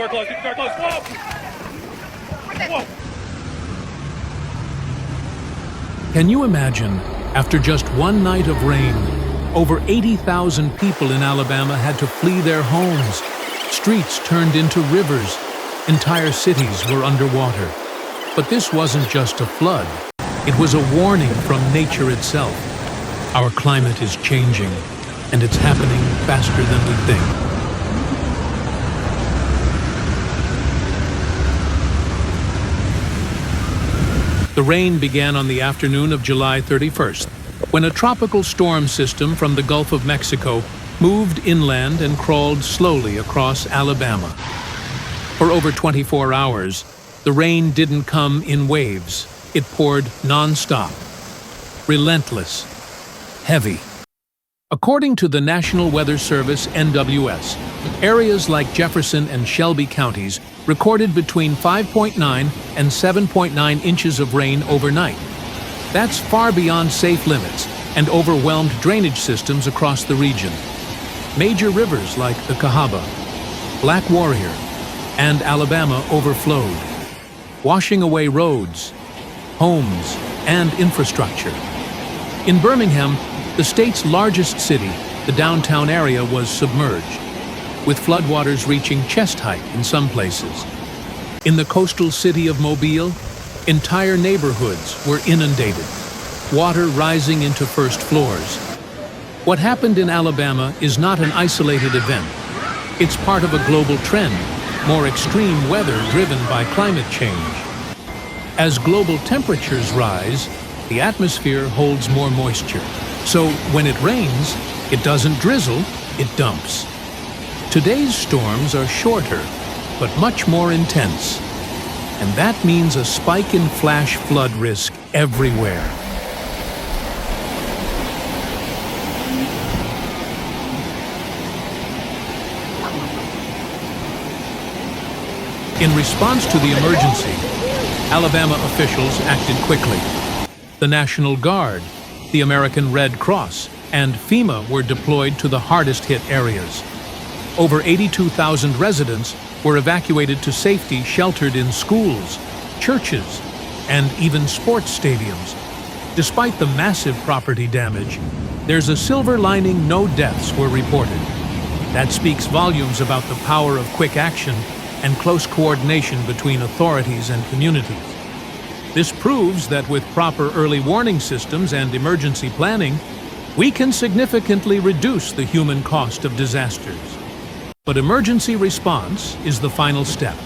Door closed, keep the door closed. Whoa! Whoa! Can you imagine, after just one night of rain, over 80,000 people in Alabama had to flee their homes. Streets turned into rivers. Entire cities were underwater. But this wasn't just a flood. It was a warning from nature itself. Our climate is changing, and it's happening faster than we think. The rain began on the afternoon of July 31st, when a tropical storm system from the Gulf of Mexico moved inland and crawled slowly across Alabama. For over 24 hours, the rain didn't come in waves. It poured non-stop, relentless, heavy. According to the National Weather Service, NWS, areas like Jefferson and Shelby counties recorded between 5.9 and 7.9 inches of rain overnight. That's far beyond safe limits and overwhelmed drainage systems across the region. Major rivers like the Cahaba, Black Warrior, and Alabama overflowed, washing away roads, homes, and infrastructure. In Birmingham, the state's largest city, the downtown area was submerged, with floodwaters reaching chest height in some places. In the coastal city of Mobile, entire neighborhoods were inundated, water rising into first floors. What happened in Alabama is not an isolated event. It's part of a global trend, more extreme weather driven by climate change. As global temperatures rise, the atmosphere holds more moisture. So when it rains, it doesn't drizzle, it dumps. Today's storms are shorter, but much more intense. And that means a spike in flash flood risk everywhere. In response to the emergency, Alabama officials acted quickly. The National Guard, the American Red Cross, and FEMA were deployed to the hardest-hit areas. Over 82,000 residents were evacuated to safety, sheltered in schools, churches, and even sports stadiums. Despite the massive property damage, there's a silver lining: no deaths were reported. That speaks volumes about the power of quick action and close coordination between authorities and communities. This proves that with proper early warning systems and emergency planning, we can significantly reduce the human cost of disasters. But emergency response is the final step.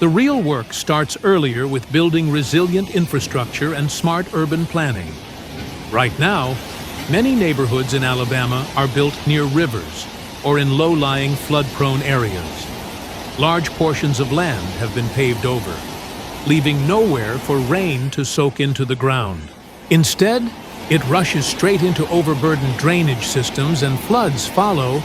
The real work starts earlier with building resilient infrastructure and smart urban planning. Right now, many neighborhoods in Alabama are built near rivers or in low-lying flood-prone areas. Large portions of land have been paved over, leaving nowhere for rain to soak into the ground. Instead, it rushes straight into overburdened drainage systems and floods follow.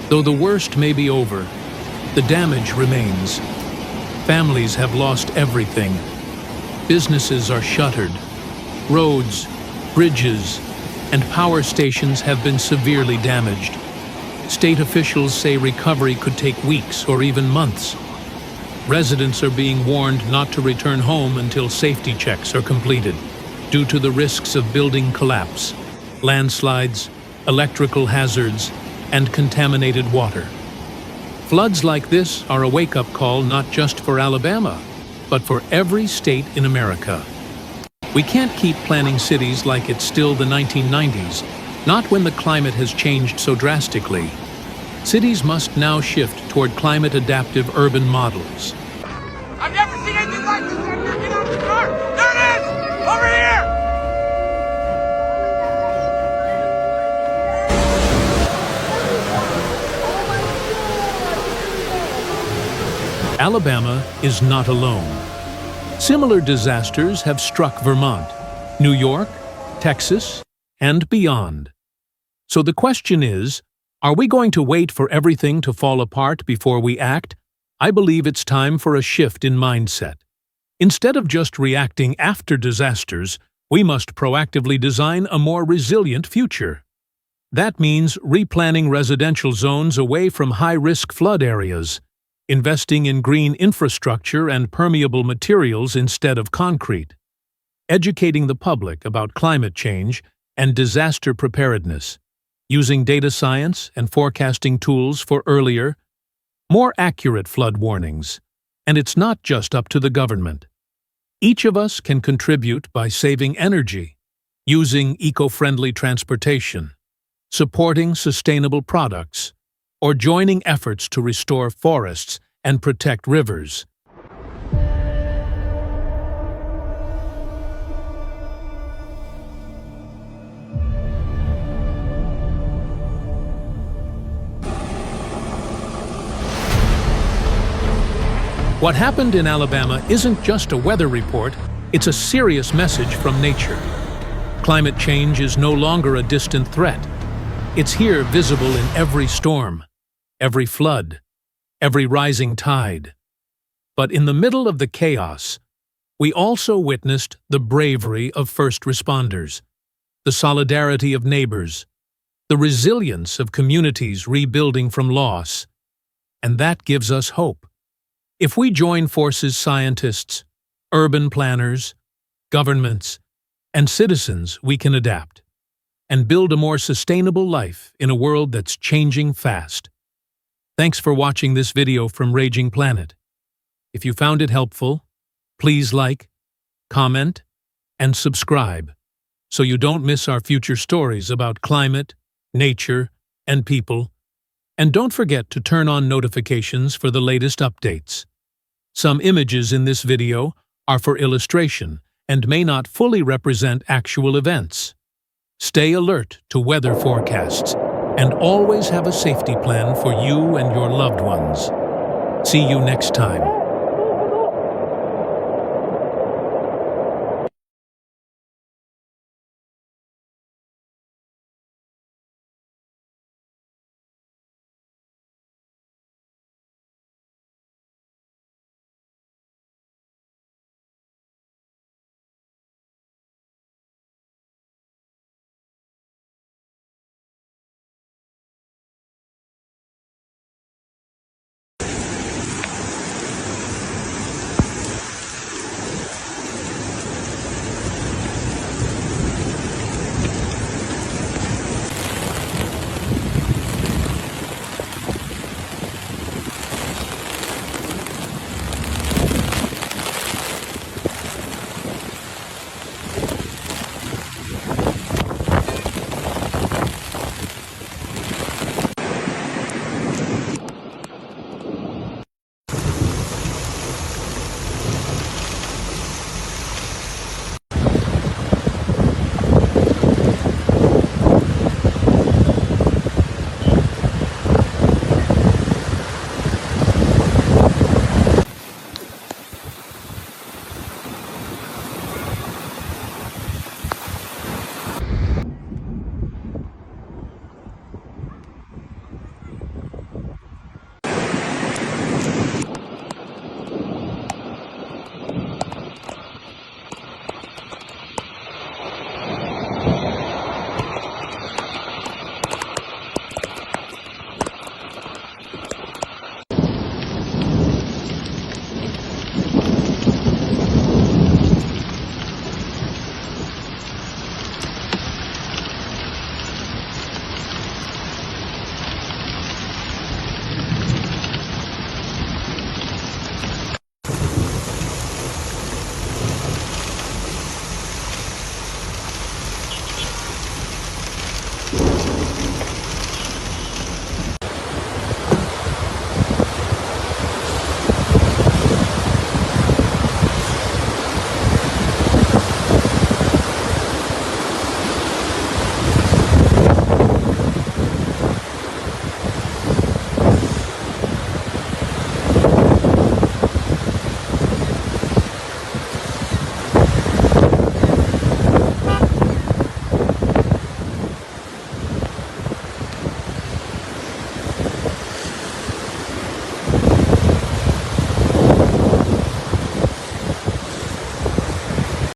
Though the worst may be over, the damage remains. Families have lost everything. Businesses are shuttered. Roads, bridges, and power stations have been severely damaged. State officials say recovery could take weeks or even months. Residents are being warned not to return home until safety checks are completed, due to the risks of building collapse, landslides, electrical hazards, and contaminated water. Floods like this are a wake-up call not just for Alabama, but for every state in America. We can't keep planning cities like it's still the 1990s, not when the climate has changed so drastically. Cities must now shift toward climate-adaptive urban models. I've never seen anything like this. I'm gonna get out the car. There it is! Over here! Alabama is not alone. Similar disasters have struck Vermont, New York, Texas, and beyond. So the question is, are we going to wait for everything to fall apart before we act, I believe it's time for a shift in mindset. Instead of just reacting after disasters, we must proactively design a more resilient future. That means replanning residential zones away from high-risk flood areas, investing in green infrastructure and permeable materials instead of concrete, educating the public about climate change and disaster preparedness, using data science and forecasting tools for earlier, more accurate flood warnings. And it's not just up to the government. Each of us can contribute by saving energy, using eco-friendly transportation, supporting sustainable products, or joining efforts to restore forests and protect rivers. What happened in Alabama isn't just a weather report, it's a serious message from nature. Climate change is no longer a distant threat. It's here, visible in every storm, every flood, every rising tide. But in the middle of the chaos, we also witnessed the bravery of first responders, the solidarity of neighbors, the resilience of communities rebuilding from loss. And that gives us hope. If we join forces, scientists, urban planners, governments, and citizens, we can adapt and build a more sustainable life in a world that's changing fast. Thanks for watching this video from Raging Planet. If you found it helpful, please like, comment, and subscribe so you don't miss our future stories about climate, nature, and people. And don't forget to turn on notifications for the latest updates. Some images in this video are for illustration and may not fully represent actual events. Stay alert to weather forecasts and always have a safety plan for you and your loved ones. See you next time.